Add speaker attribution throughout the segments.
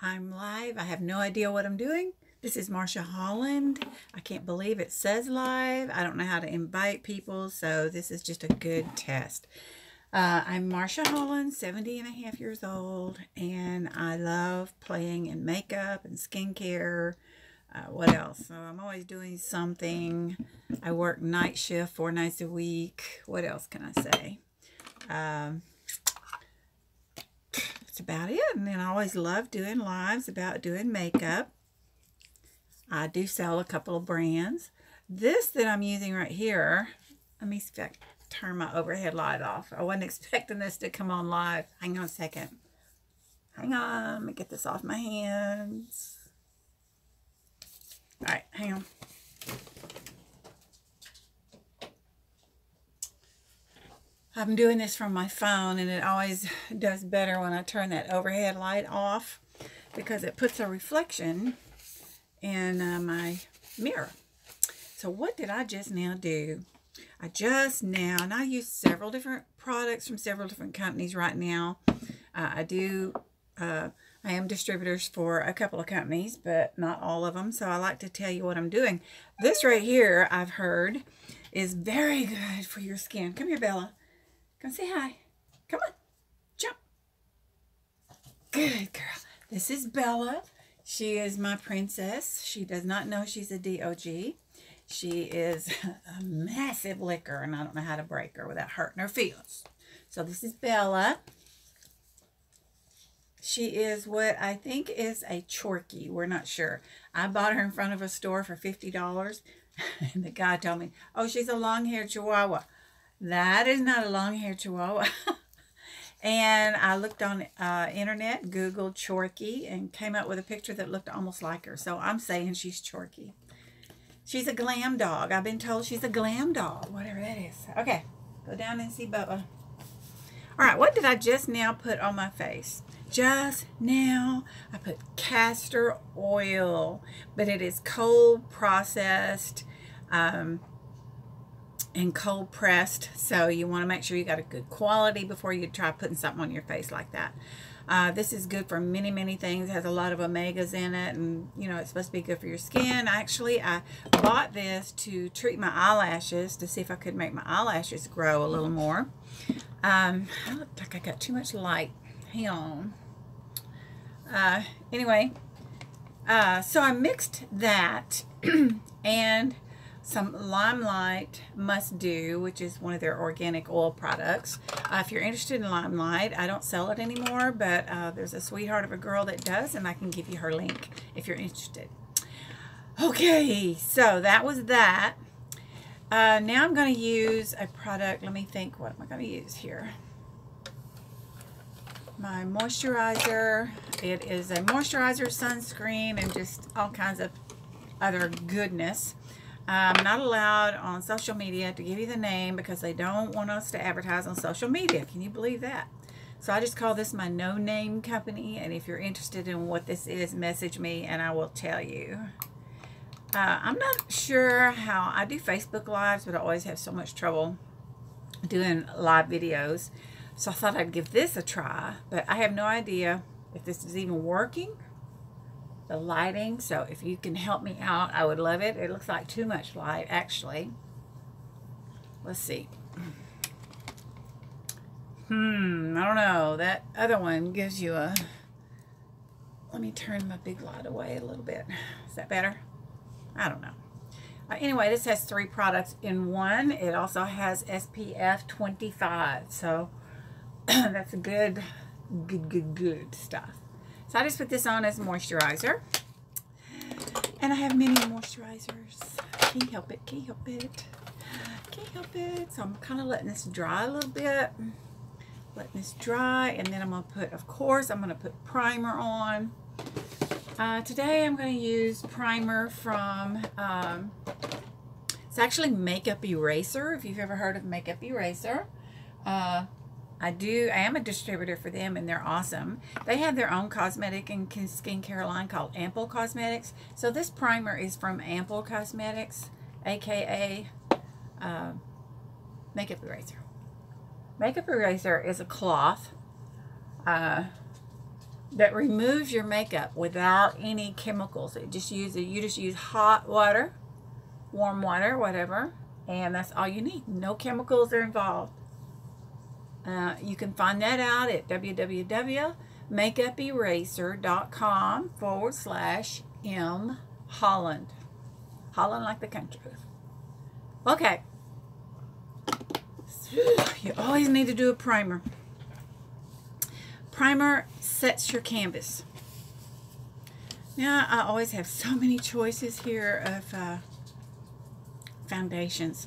Speaker 1: I'm live. I have no idea what I'm doing. This is Marsha Holland. I can't believe it says live. I don't know how to invite people, so this is just a good test. I'm Marsha Holland, 70.5 years old, and I love playing in makeup and skincare. What else? So I'm always doing something. I work night shift 4 nights a week. What else can I say? That's about it. And then I always love doing lives about doing makeup. I do sell a couple of brands. This that I'm using right here, let me see if I can turn my overhead light off. I wasn't expecting this to come on live. Hang on a second. Hang on. Let me get this off my hands. All right, hang on. I'm doing this from my phone, and it always does better when I turn that overhead light off because it puts a reflection in my mirror. So what did I just now do? And I use several different products from several different companies right now. I am distributors for a couple of companies, but not all of them. So I like to tell you what I'm doing. This right here, I've heard, is very good for your skin. Come here, Bella. Come say hi. Come on. Jump. Good girl. This is Bella. She is my princess. She does not know she's a DOG. She is a massive licker, and I don't know how to break her without hurting her feelings. So this is Bella. She is what I think is a Chorky. We're not sure. I bought her in front of a store for $50, and the guy told me, oh, she's a long-haired Chihuahua. That is not a long-haired Chihuahua. And I looked on internet, Googled Chorky, and came up with a picture that looked almost like her. So I'm saying she's Chorky. She's a glam dog. I've been told she's a glam dog, whatever that is. Okay, go down and see Bubba. All right, what did I just now put on my face? Just now, I put castor oil, but it is cold processed and cold pressed, so you want to make sure you got a good quality before you try putting something on your face like that. This is good for many things. It has a lot of omegas in it, and you know it's supposed to be good for your skin. Actually, I bought this to treat my eyelashes to see if I could make my eyelashes grow a little more. I look like I got too much light. Hang on. Anyway, so I mixed that and some Limelight Must Do, which is one of their organic oil products. If you're interested in Limelight, I don't sell it anymore, but there's a sweetheart of a girl that does, and I can give you her link if you're interested. Okay, so that was that. Now I'm going to use a product. Let me think, what am I going to use here? My moisturizer. It is a moisturizer, sunscreen, and just all kinds of other goodness. I'm not allowed on social media to give you the name because they don't want us to advertise on social media. Can you believe that? So I just call this my no-name company, and if you're interested in what this is, message me and I will tell you. I'm not sure how I do Facebook Lives, but I always have so much trouble doing live videos. So I thought I'd give this a try, but I have no idea if this is even working. The lighting, so if you can help me out, I would love it. It looks like too much light, actually. Let's see. I don't know. That other one gives you a... Let me turn my big light away a little bit. Is that better? I don't know. Anyway, this has 3 products in one. It also has SPF 25, so that's a good stuff. So I just put this on as moisturizer. And I have many moisturizers. Can you help it? Can you help it? Can you help it? So I'm kind of letting this dry a little bit. Letting this dry. And then I'm going to put, of course, I'm going to put primer on. Today I'm going to use primer from, it's actually Makeup Eraser. If you've ever heard of Makeup Eraser. I am a distributor for them, and they're awesome. They have their own cosmetic and skincare line called Ample Cosmetics. So this primer is from Ample Cosmetics, aka Makeup Eraser. Makeup Eraser is a cloth that removes your makeup without any chemicals. You just use hot water, warm water, whatever, and that's all you need. No chemicals are involved. You can find that out at www.makeuperaser.com/M Holland. Holland like the country. Okay. You always need to do a primer. Primer sets your canvas. Now, I always have so many choices here of foundations.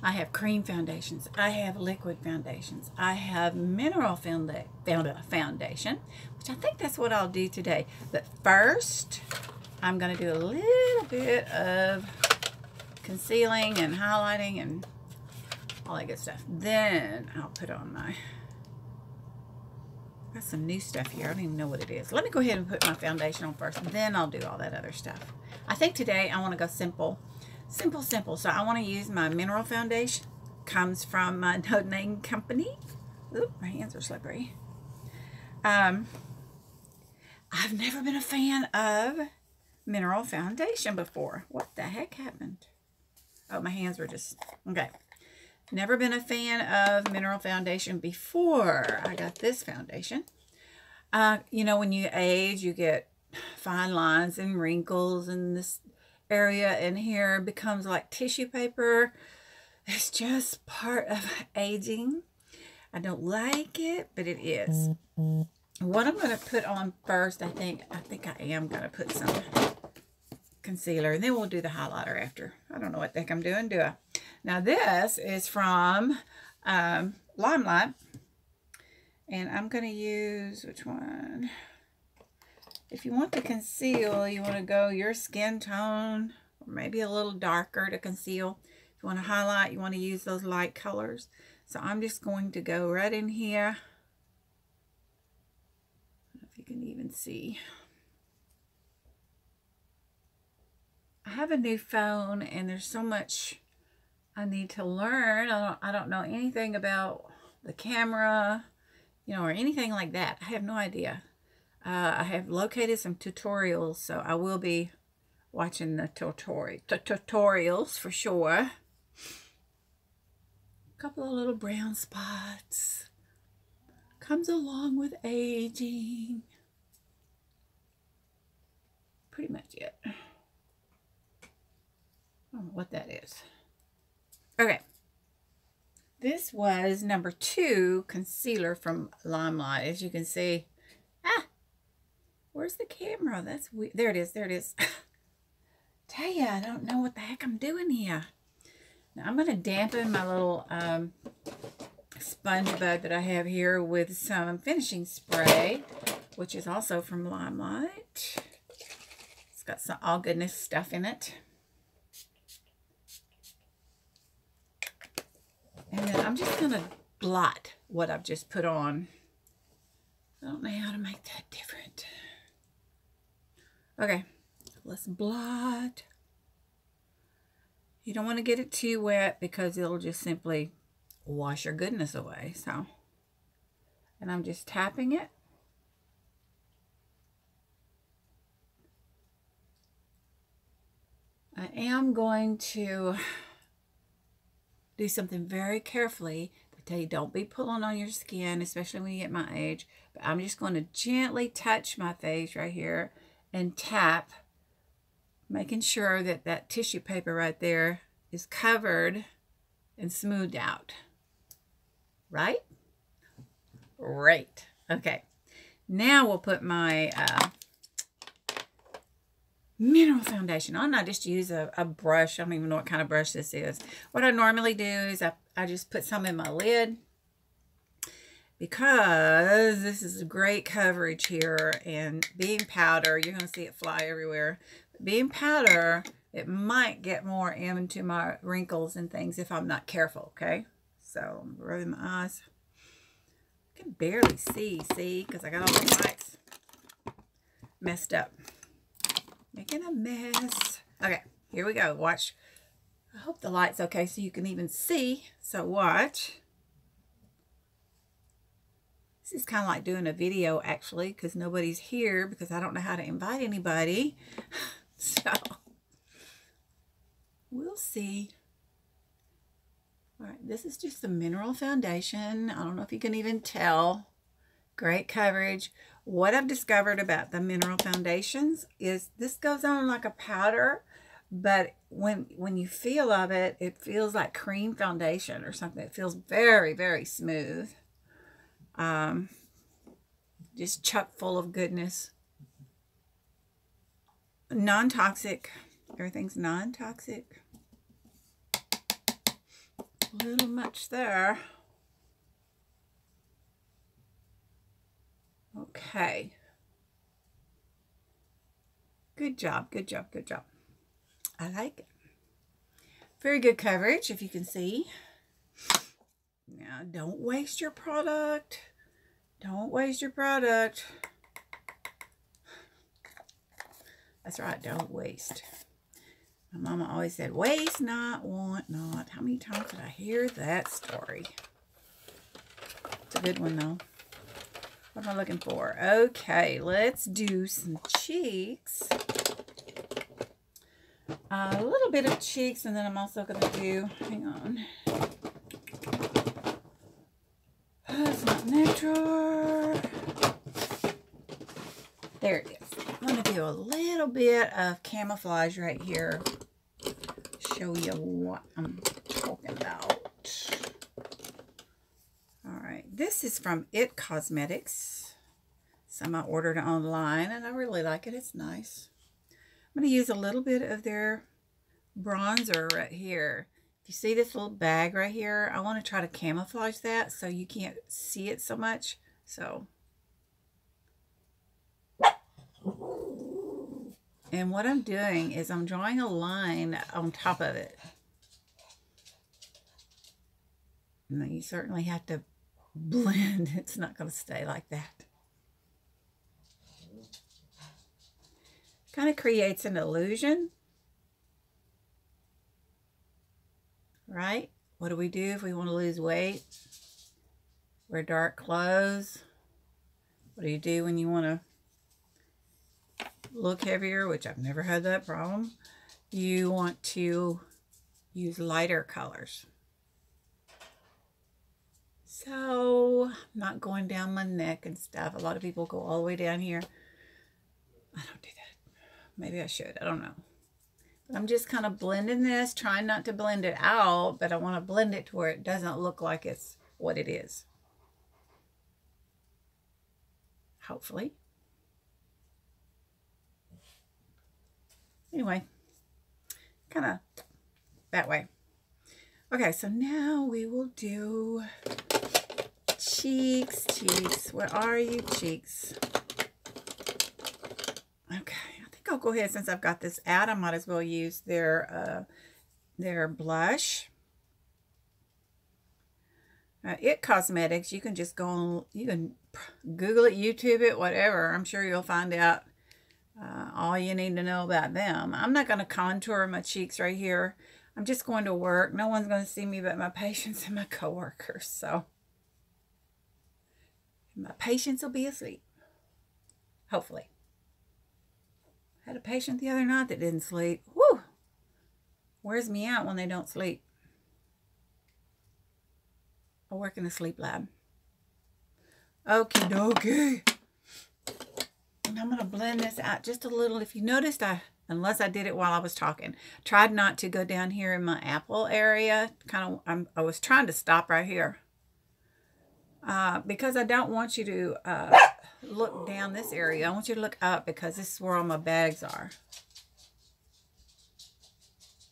Speaker 1: I have cream foundations. I have liquid foundations. I have mineral foundation, which I think that's what I'll do today. But first, I'm going to do a little bit of concealing and highlighting and all that good stuff. Then I'll put on my... Got some new stuff here. I don't even know what it is. Let me go ahead and put my foundation on first, and then I'll do all that other stuff. I think today I want to go simple. Simple, simple. So I want to use my mineral foundation. Comes from my no name company. Oop, my hands are slippery. I've never been a fan of mineral foundation before. What the heck happened? Oh, my hands were just... Okay. Never been a fan of mineral foundation before I got this foundation. You know, when you age, you get fine lines and wrinkles, and this area in here becomes like tissue paper. It's just part of aging. I don't like it, but it is. What I'm going to put on first, I think I am going to put some concealer, and then we'll do the highlighter after. I don't know what the heck I'm doing, do I? Now this is from Lamont, and I'm going to use, which one? If you want to conceal, you want to go your skin tone, or maybe a little darker to conceal. If you want to highlight, you want to use those light colors. So I'm just going to go right in here. I don't know if you can even see. I have a new phone, and there's so much I need to learn. I don't know anything about the camera, you know, or anything like that. I have no idea. I have located some tutorials, so I will be watching the tutorials for sure. A couple of little brown spots. Comes along with aging. Pretty much it. I don't know what that is. Okay. This was number 2 concealer from Lamont. As you can see. Where's the camera? That's weird. There it is. There it is. Tell ya, I don't know what the heck I'm doing here. Now I'm going to dampen my little sponge bud that I have here with some finishing spray, which is also from Lamont. It's got some all goodness stuff in it. And then I'm just going to blot what I've just put on. I don't know how to make that different. Okay, let's blot. You don't want to get it too wet because it'll just simply wash your goodness away. So, and I'm just tapping it. I am going to do something very carefully. I tell you, don't be pulling on your skin, especially when you get my age. But I'm just going to gently touch my face right here and tap, making sure that that tissue paper right there is covered and smoothed out. Right? Great. Okay. Now we'll put my mineral foundation on. I just use a brush. I don't even know what kind of brush this is. What I normally do is I just put some in my lid, because this is a great coverage here, and being powder, you're going to see it fly everywhere. But being powder, it might get more into my wrinkles and things if I'm not careful, okay? So I'm rubbing my eyes. I can barely see, because I got all the lights messed up. Making a mess. Okay, here we go. Watch. I hope the light's okay so you can even see. So watch. is kind of like doing a video, actually, because nobody's here because I don't know how to invite anybody. So, we'll see. All right, this is just a mineral foundation. I don't know if you can even tell. Great coverage. What I've discovered about the mineral foundations is this goes on like a powder, but when you feel of it, it feels like cream foundation or something. It feels very, very smooth. Just chock full of goodness. Non-toxic. Everything's non-toxic. A little much there. Okay. Good job, good job, good job. I like it. Very good coverage, if you can see. Now, don't waste your product. Don't waste your product. That's right, don't waste. My mama always said, waste not, want not. How many times did I hear that story? It's a good one, though. What am I looking for? Okay, let's do some cheeks. A little bit of cheeks, and then I'm also going to do, hang on. That's not nectar. There it is. I'm going to do a little bit of camouflage right here. Show you what I'm talking about. Alright, this is from It Cosmetics. Some I ordered online, and I really like it. It's nice. I'm going to use a little bit of their bronzer right here. If you see this little bag right here, I want to try to camouflage that so you can't see it so much. So, and what I'm doing is I'm drawing a line on top of it. And you certainly have to blend. It's not going to stay like that. Kind of creates an illusion. Right? What do we do if we want to lose weight? Wear dark clothes. What do you do when you want to look heavier, which I've never had that problem? You want to use lighter colors. So, I'm not going down my neck and stuff. A lot of people go all the way down here. I don't do that. Maybe I should. I don't know. But I'm just kind of blending this, trying not to blend it out, but I want to blend it to where it doesn't look like it's what it is. Hopefully. Anyway, kind of that way. Okay, so now we will do cheeks, cheeks. Where are you, cheeks? Okay, I think I'll go ahead, since I've got this out, I might as well use their blush. It Cosmetics, you can just go on, you can Google it, YouTube it, whatever. I'm sure you'll find out all you need to know about them. I'm not going to contour my cheeks right here. I'm just going to work. No one's going to see me but my patients and my coworkers. So my patients will be asleep. Hopefully. I had a patient the other night that didn't sleep. Whew! Wears me out when they don't sleep. I work in a sleep lab. Okie dokie. And I'm going to blend this out just a little. If you noticed, unless I did it while I was talking, tried not to go down here in my apple area. I was trying to stop right here. Because I don't want you to look down this area. I want you to look up because this is where all my bags are.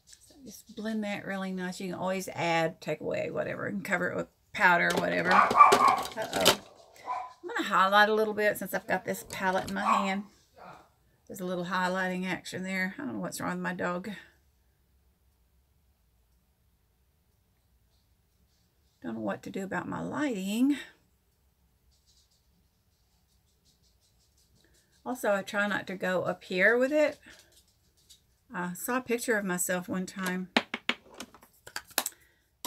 Speaker 1: So just blend that really nice. You can always add, take away, whatever, and cover it with powder or whatever. Uh-oh. I'm going to highlight a little bit since I've got this palette in my hand. There's a little highlighting action there. I don't know what's wrong with my dog. Don't know what to do about my lighting. Also, I try not to go up here with it. I saw a picture of myself one time.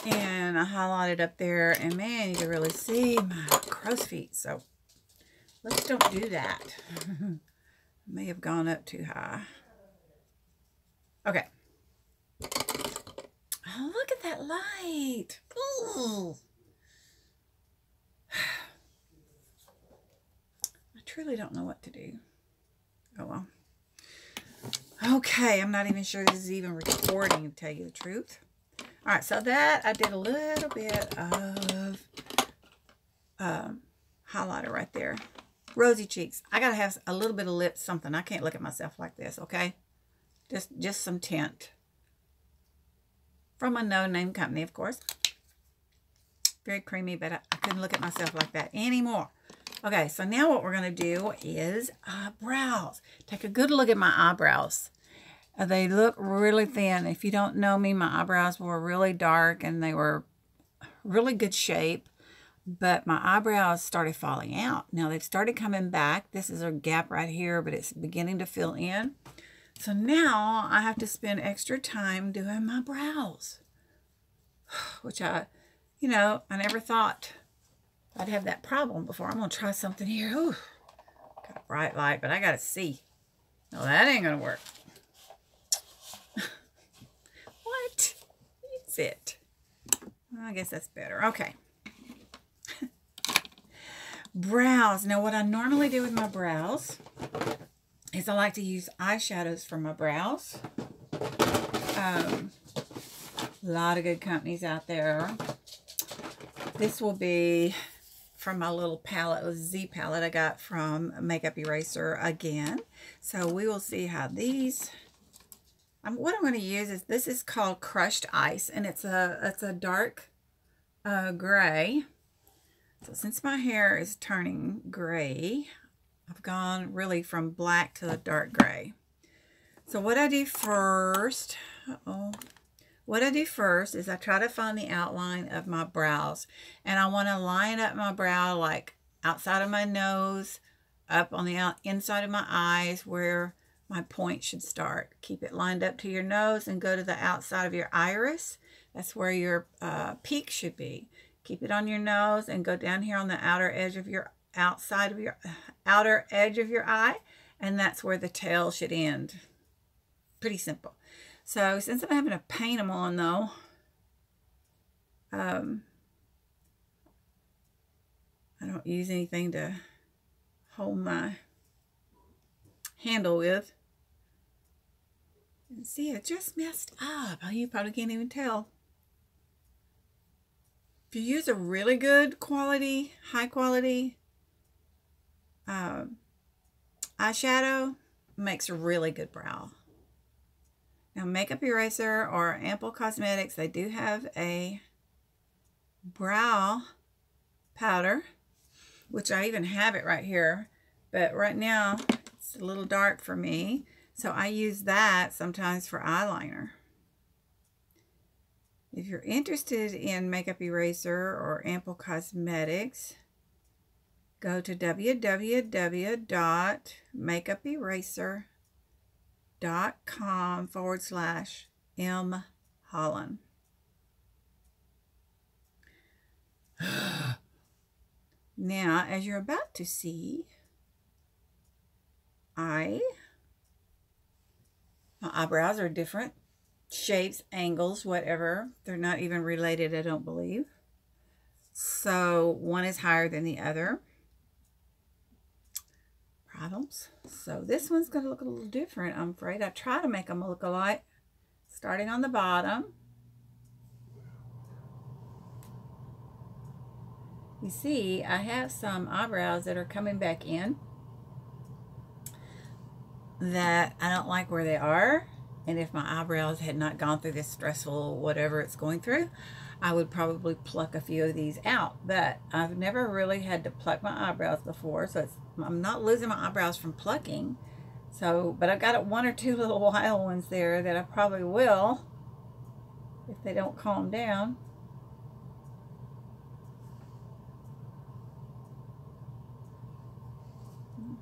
Speaker 1: And I highlighted up there, and man, you can really see my crow's feet. So let's don't do that. May have gone up too high. Okay. Oh, look at that light. Ooh. I truly don't know what to do. Oh, well. Okay, I'm not even sure this is even recording, to tell you the truth. All right, so that I did a little bit of highlighter right there. Rosy cheeks. I got to have a little bit of lip something. I can't look at myself like this, okay? Just some tint. From a no-name company, of course. Very creamy, but I couldn't look at myself like that anymore. Okay, so now what we're going to do is eyebrows. Take a good look at my eyebrows. They look really thin. If you don't know me, my eyebrows were really dark and they were really good shape. But my eyebrows started falling out. Now they've started coming back. This is a gap right here, but it's beginning to fill in. So now I have to spend extra time doing my brows. Which I never thought I'd have that problem before. I'm going to try something here. Ooh, got a bright light, but I got to see. No, that ain't going to work. What is it? Well, I guess that's better. Okay. Brows. Now, what I normally do with my brows is I like to use eyeshadows for my brows. A lot of good companies out there. This will be from my little palette, a Z palette I got from Makeup Eraser again. So we will see how these... what I'm going to use is, this is called Crushed Ice, and it's a dark gray. So since my hair is turning gray, I've gone really from black to the dark gray. So what I do first, what I do first is I try to find the outline of my brows, and I want to line up my brow like outside of my nose, up on the inside of my eyes where my point should start. Keep it lined up to your nose and go to the outside of your iris. That's where your peak should be. Keep it on your nose and go down here on the outer edge of your outer edge of your eye, and that's where the tail should end. Pretty simple. So since I'm having to paint them on though, I don't use anything to hold my handle with. And see, it just messed up. You probably can't even tell. If you use a really good quality, high quality eyeshadow, makes a really good brow. Now, Makeup Eraser or Ample Cosmetics, they do have a brow powder, which I even have it right here. But right now, it's a little dark for me. So I use that sometimes for eyeliner. If you're interested in Makeup Eraser or Ample Cosmetics, go to www.makeuperaser.com/M Holland. Now, as you're about to see, my eyebrows are different shapes, angles, whatever. They're not even related, I don't believe. So one is higher than the other. Problems. So this one's going to look a little different, I'm afraid. I try to make them look alike. Starting on the bottom. You see, I have some eyebrows that are coming back in that I don't like where they are. And if my eyebrows had not gone through this stressful whatever it's going through, I would probably pluck a few of these out. But I've never really had to pluck my eyebrows before, so I'm not losing my eyebrows from plucking. So, but I've got one or two little wild ones there that I probably will if they don't calm down.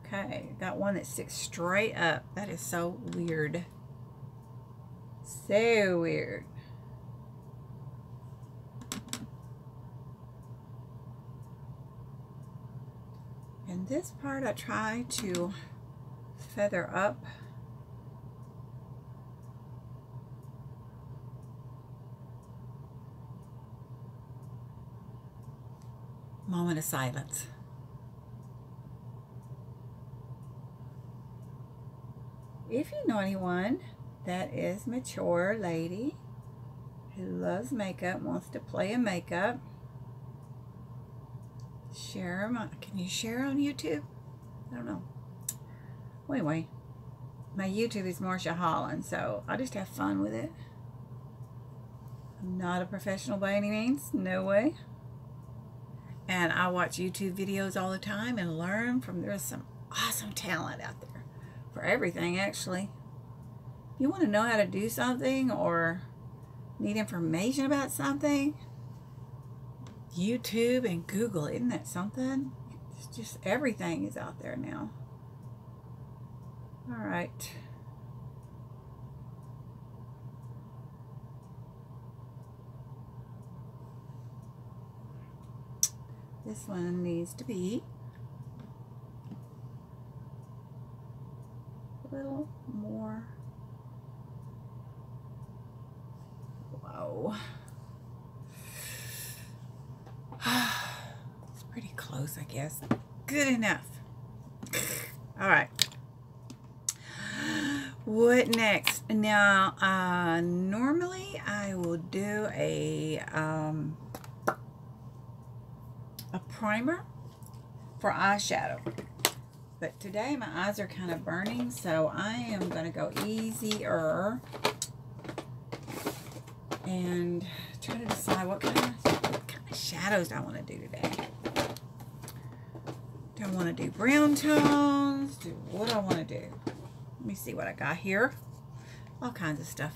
Speaker 1: Okay, got one that sticks straight up. That is so weird. So weird. And this part I try to feather up. Moment of silence. If you know anyone that is mature lady who loves makeup, wants to play in makeup, share them. Can you share on YouTube? I don't know. Well, anyway, my YouTube is Marsha Holland, so I just have fun with it. I'm not a professional by any means, no way. And I watch YouTube videos all the time and learn from, there's some awesome talent out there for everything, actually. If you want to know how to do something or need information about something, YouTube and Google, isn't that something? It's just everything is out there now. All right. This one needs to be a little more. Whoa. It's pretty close, I guess. Good enough. All right. What next? Now, normally I will do a primer for eyeshadow, but today my eyes are kind of burning, so I am going to go easier and try to decide what kind of shadows I want to do today. Do I want to do brown tones? What do I want to do? Let me see what I got here. All kinds of stuff.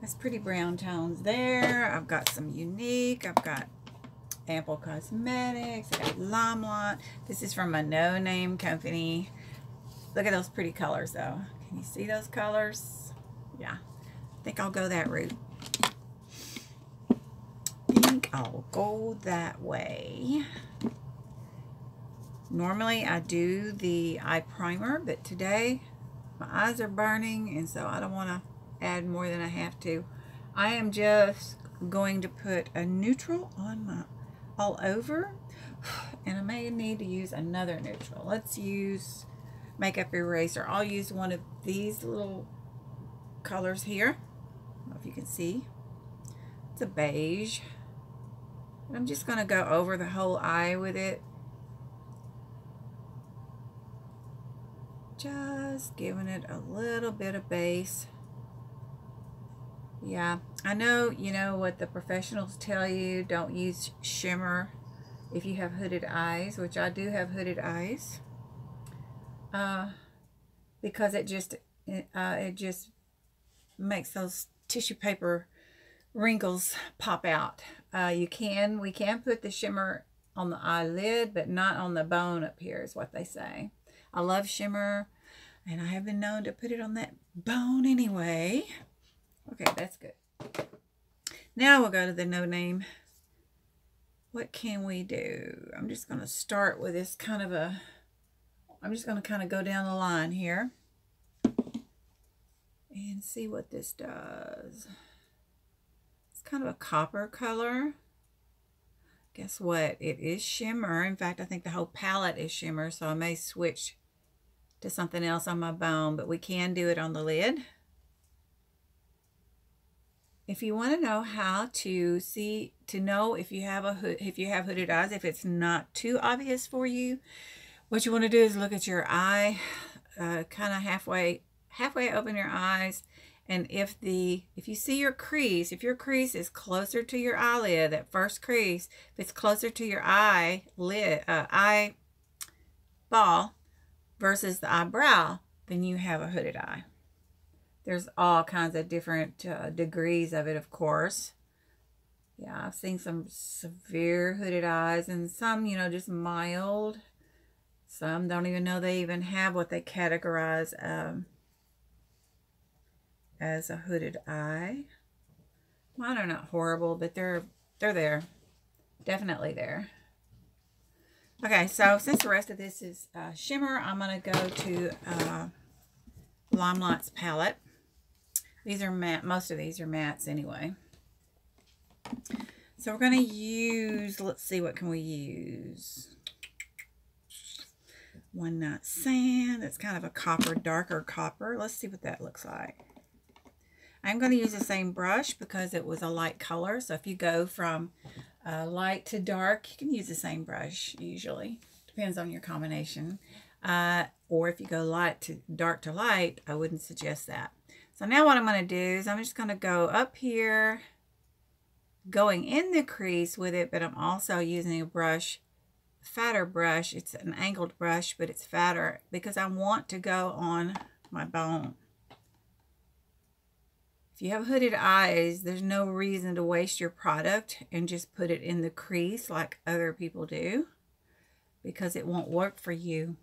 Speaker 1: That's pretty brown tones there. I've got some Unique. I've got Ample Cosmetics. I got Lamont. This is from a no-name company. Look at those pretty colors, though. Can you see those colors? Yeah. I think I'll go that route. I think I'll go that way. Normally, I do the eye primer, but today my eyes are burning, and so I don't want to add more than I have to. I am just going to put a neutral on my all over, and I may need to use another neutral. Let's use Makeup Eraser. I'll use one of these little colors here. I don't know if you can see. It's a beige. And I'm just going to go over the whole eye with it. Just giving it a little bit of base. Yeah, I know, you know what the professionals tell you, don't use shimmer if you have hooded eyes, which I do have hooded eyes, because it just makes those tissue paper wrinkles pop out. We can put the shimmer on the eyelid, but not on the bone up here is what they say. I love shimmer, and I have been known to put it on that bone anyway. Okay, that's good. Now we'll go to the no name. What can we do? I'm just going to start with this kind of a, I'm just going to kind of go down the line here and see what this does. It's kind of a copper color. Guess what? It is shimmer. In fact, I think the whole palette is shimmer, so I may switch to something else on my bone, but we can do it on the lid. If you want to know how to see, to know if you have hooded eyes, if it's not too obvious for you, what you want to do is look at your eye, kind of halfway open your eyes, and if you see your crease, if your crease is closer to your eyelid, that first crease, if it's closer to your eyeball versus the eyebrow, then you have a hooded eye. There's all kinds of different degrees of it, of course. Yeah, I've seen some severe hooded eyes, and some, you know, just mild. Some don't even know they even have what they categorize as a hooded eye. Mine are not horrible, but they're there. Definitely there. Okay, so since the rest of this is shimmer, I'm going to go to Lamont's palette. These are matte. Most of these are mattes anyway. So we're going to use, let's see, what can we use? One Night Sand. It's kind of a copper, darker copper. Let's see what that looks like. I'm going to use the same brush because it was a light color. So if you go from light to dark, you can use the same brush usually. Depends on your combination. Or if you go light to dark to light, I wouldn't suggest that. So now what I'm going to do is I'm just going to go up here, going in the crease with it, but I'm also using a brush, fatter brush. It's an angled brush, but it's fatter because I want to go on my bone. If you have hooded eyes, there's no reason to waste your product and just put it in the crease like other people do, because it won't work for you.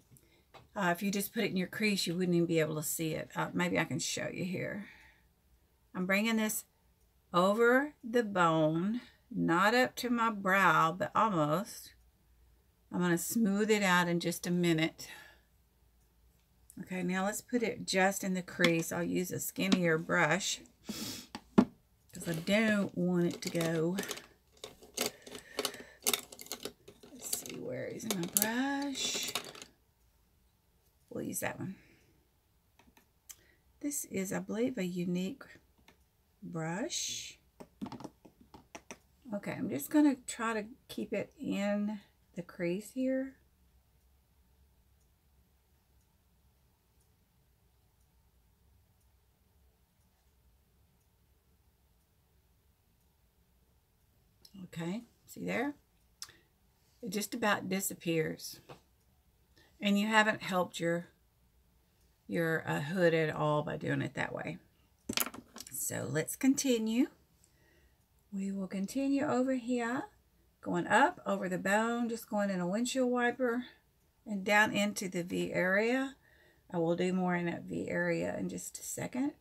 Speaker 1: If you just put it in your crease, you wouldn't even be able to see it. Maybe I can show you here. I'm bringing this over the bone, not up to my brow, but almost. I'm going to smooth it out in just a minute. Okay, now let's put it just in the crease. I'll use a skinnier brush because I don't want it to go. Let's see, where is my brush? We'll use that one. This is, I believe, a unique brush. Okay, I'm just going to try to keep it in the crease here. Okay, see there? It just about disappears. And you haven't helped your hood at all by doing it that way. So let's continue. We will continue over here, going up over the bone, just going in a windshield wiper and down into the V area. I will do more in that V area in just a second.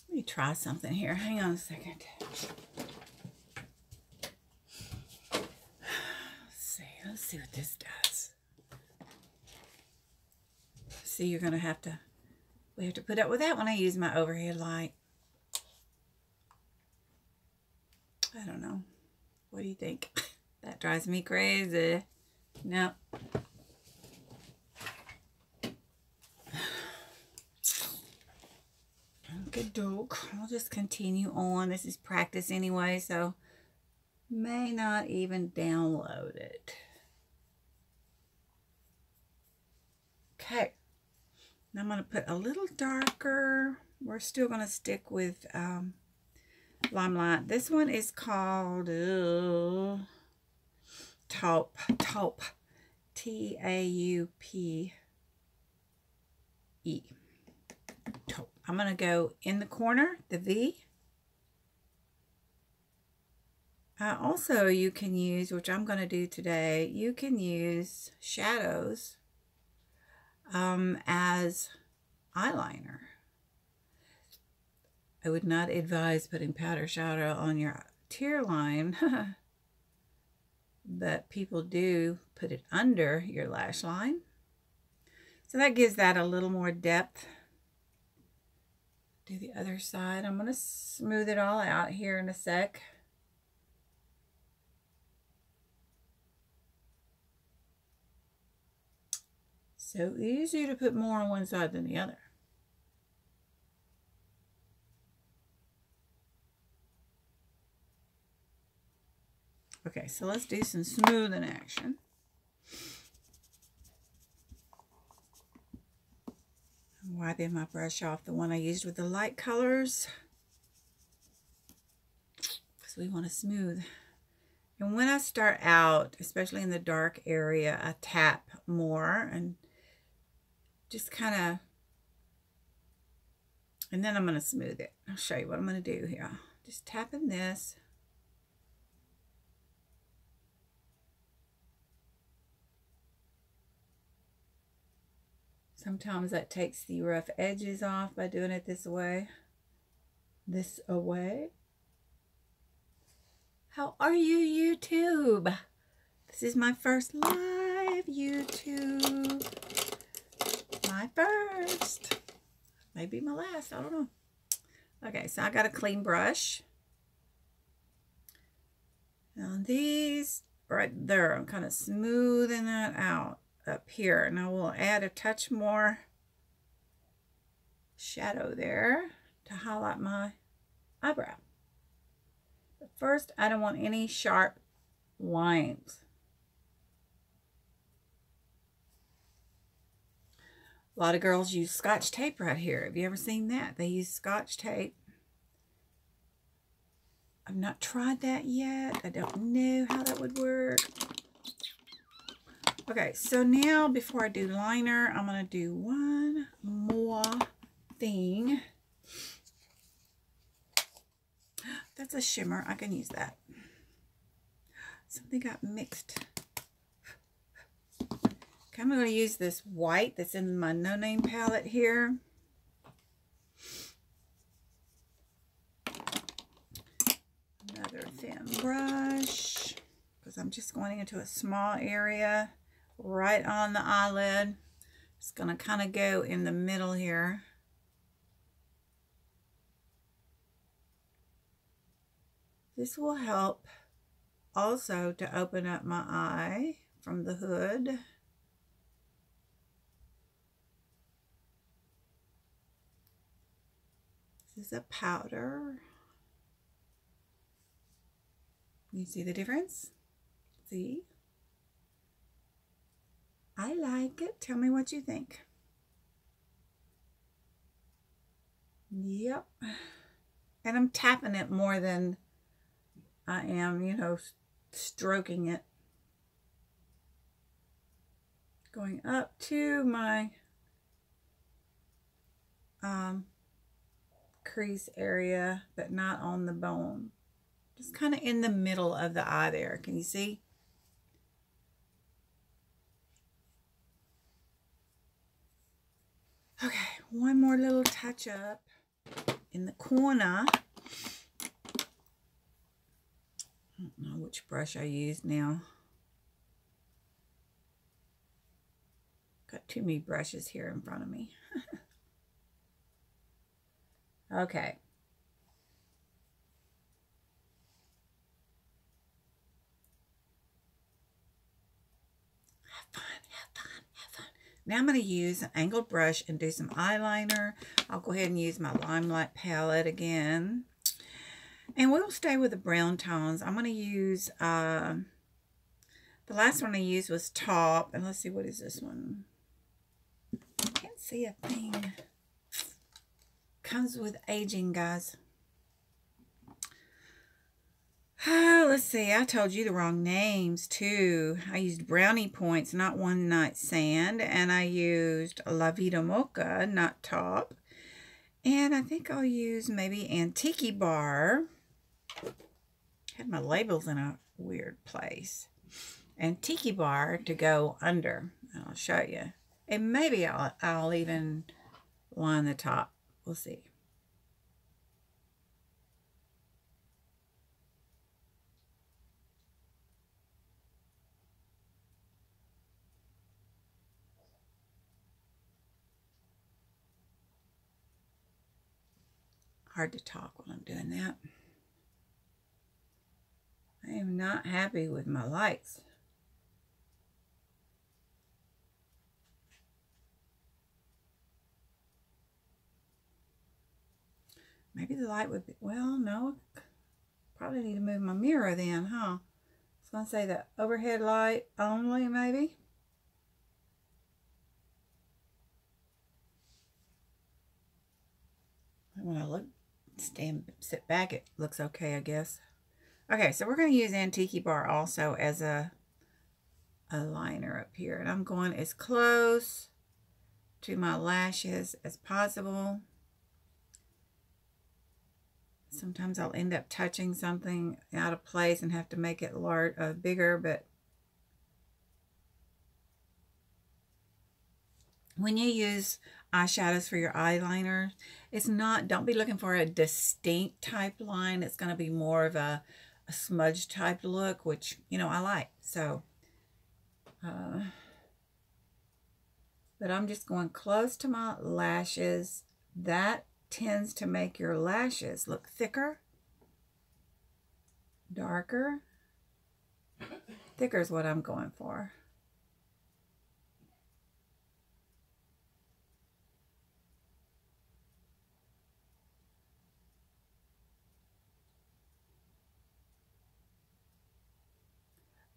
Speaker 1: Let me try something here. Hang on a second. Let's see what this does. See, you're going to have to, we have to put up with that when I use my overhead light. I don't know. What do you think? That drives me crazy. No. Good dog. I'll just continue on. This is practice anyway, so may not even download it. Okay. Now I'm going to put a little darker. We're still going to stick with Limelight. This one is called Taupe. T-A-U-P-E. Taupe. I'm going to go in the corner, the V. Also, you can use, which I'm going to do today, you can use shadows as eyeliner. I would not advise putting powder shadow on your tear line, but people do put it under your lash line. So that gives that a little more depth. Do the other side. I'm going to smooth it all out here in a sec. So easy to put more on one side than the other. Okay, so let's do some smoothing action. I'm wiping my brush off, the one I used with the light colors, because we want to smooth. And when I start out, especially in the dark area, I tap more and just kind of, and then I'm going to smooth it. I'll show you what I'm going to do here. Just tapping this. Sometimes that takes the rough edges off by doing it this way. This away. How are you, YouTube? This is my first live YouTube. My first. Maybe my last. I don't know. Okay, so I got a clean brush. Now these right there, I'm kind of smoothing that out up here. Now we'll add a touch more shadow there to highlight my eyebrow. But first, I don't want any sharp lines. A lot of girls use Scotch tape right here. Have you ever seen that? They use Scotch tape. I've not tried that yet. I don't know how that would work. Okay, so now before I do liner, I'm going to do one more thing. That's a shimmer. I can use that. Something got mixed. Okay, I'm going to use this white that's in my No Name palette here. Another thin brush, because I'm just going into a small area right on the eyelid. Just going to kind of go in the middle here. This will help also to open up my eye from the hood. This is a powder. You see the difference? See? I like it. Tell me what you think. Yep. And I'm tapping it more than I am, you know, stroking it. Going up to my crease area, but not on the bone. Just kind of in the middle of the eye there. Can you see? Okay, one more little touch up in the corner. I don't know which brush I use now. Got too many brushes here in front of me. Okay. Have fun, have fun, have fun. Now I'm going to use an angled brush and do some eyeliner. I'll go ahead and use my Limelight palette again. And we'll stay with the brown tones. I'm going to use, the last one I used was Top. And let's see, what is this one? I can't see a thing. Comes with aging, guys. Oh, let's see. I told you the wrong names, too. I used Brownie Points, not One Night Sand. And I used La Vida Mocha, not Top. And I think I'll use maybe Antique Bar. Had my labels in a weird place. Antique Bar to go under. I'll show you. And maybe I'll even line the top. We'll see. Hard to talk when I'm doing that. I am not happy with my lights. Maybe the light would be, well, no. Probably need to move my mirror then, huh? I was going to say the overhead light only, maybe. When I sit back, it looks okay, I guess. Okay, so we're going to use Antique Bar also as a liner up here. And I'm going as close to my lashes as possible. Sometimes I'll end up touching something out of place and have to make it bigger, but when you use eyeshadows for your eyeliner, don't be looking for a distinct type line. It's going to be more of a smudge type look, which, you know, I like. So, but I'm just going close to my lashes. That tends to make your lashes look thicker, darker. Thicker is what I'm going for.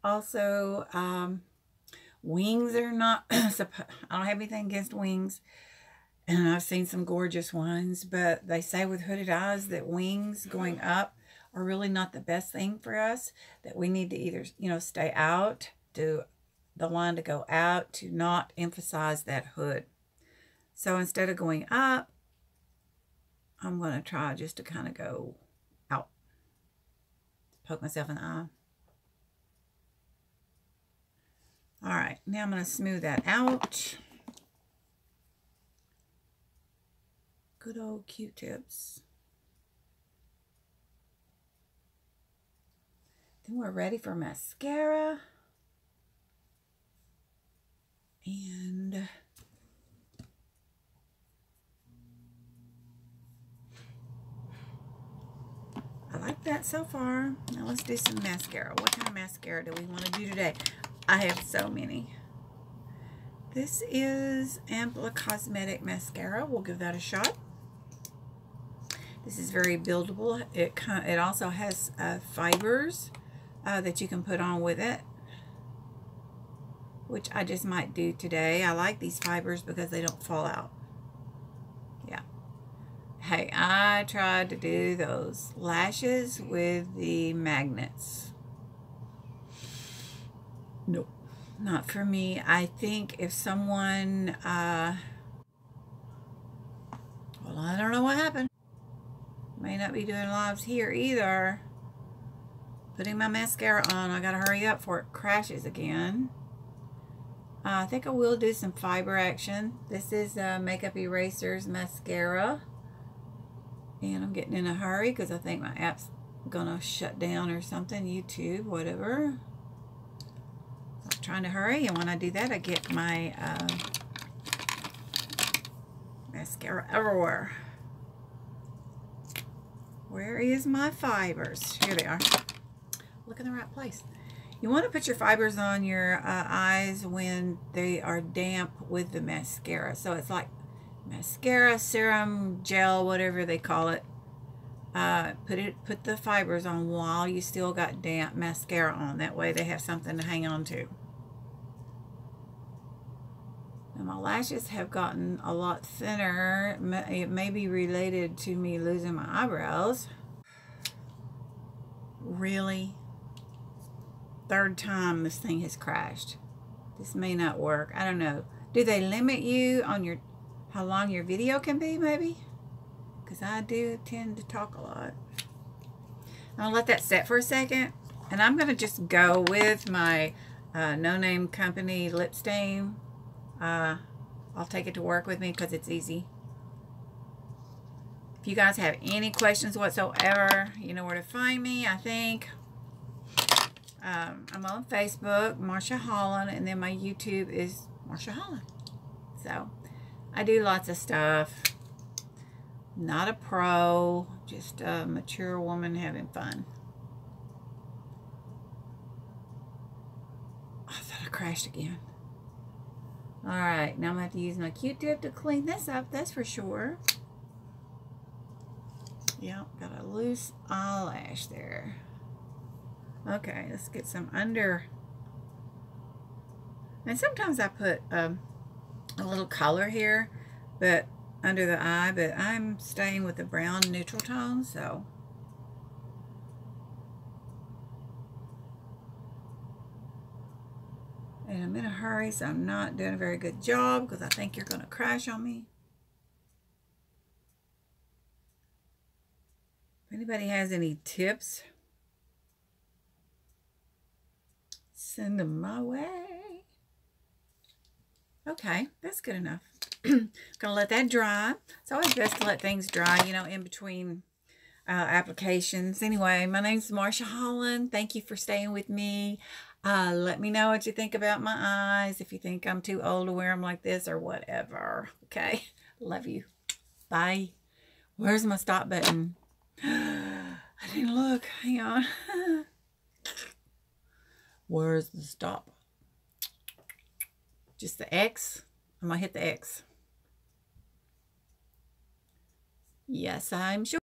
Speaker 1: Also, wings are not, I don't have anything against wings, and I've seen some gorgeous ones, but they say with hooded eyes that wings going up are really not the best thing for us, that we need to either, you know, stay out, do the line to go out to not emphasize that hood. So instead of going up, I'm going to try just to kind of go out, poke myself in the eye. All right, now I'm going to smooth that out. Good old Q-tips. Then we're ready for mascara. And I like that so far. Now let's do some mascara. What kind of mascara do we want to do today? I have so many. This is Ample Cosmetic Mascara. We'll give that a shot. This is very buildable. It also has fibers that you can put on with it, which I just might do today. I like these fibers because they don't fall out. Yeah. Hey, I tried to do those lashes with the magnets. Nope, not for me. I think if someone, well, I don't know what happened. May not be doing lives here either. Putting my mascara on. I gotta hurry up before it crashes again. I think I will do some fiber action. This is Makeup Eraser's mascara. And I'm getting in a hurry because I think my app's gonna shut down or something. YouTube, whatever. So I'm trying to hurry, and when I do that, I get my mascara everywhere. Where is my fibers? Here they are. Look in the right place. You want to put your fibers on your eyes when they are damp with the mascara. So it's like mascara, serum, gel, whatever they call it. Put the fibers on while you still got damp mascara on. That way they have something to hang on to. Now my lashes have gotten a lot thinner. It may be related to me losing my eyebrows. Really? Third time this thing has crashed. This may not work. I don't know. Do they limit you on how long your video can be, maybe? Because I do tend to talk a lot. I'll let that set for a second. And I'm going to just go with my No Name Company lip stain. I'll take it to work with me because it's easy. If you guys have any questions whatsoever, you know where to find me, I think. I'm on Facebook, Marsha Holland, and then my YouTube is Marsha Holland. So, I do lots of stuff. Not a pro, just a mature woman having fun. I thought I crashed again. Alright, now I'm going to have to use my Q-tip to clean this up, that's for sure. Yep, got a loose eyelash there. Okay, let's get some under. And sometimes I put a little color here, but under the eye, but I'm staying with the brown neutral tone, so. And I'm in a hurry, so I'm not doing a very good job because I think you're going to crash on me. If anybody has any tips, send them my way. Okay, that's good enough. Gonna let that dry. It's always best to let things dry, you know, in between applications. Anyway, my name's Marsha Holland. Thank you for staying with me. Let me know what you think about my eyes, if you think I'm too old to wear them like this or whatever. Okay, love you. Bye. Where's my stop button? I didn't look. Hang on. Where's the stop? Just the X? I'm going to hit the X. Yes, I'm sure.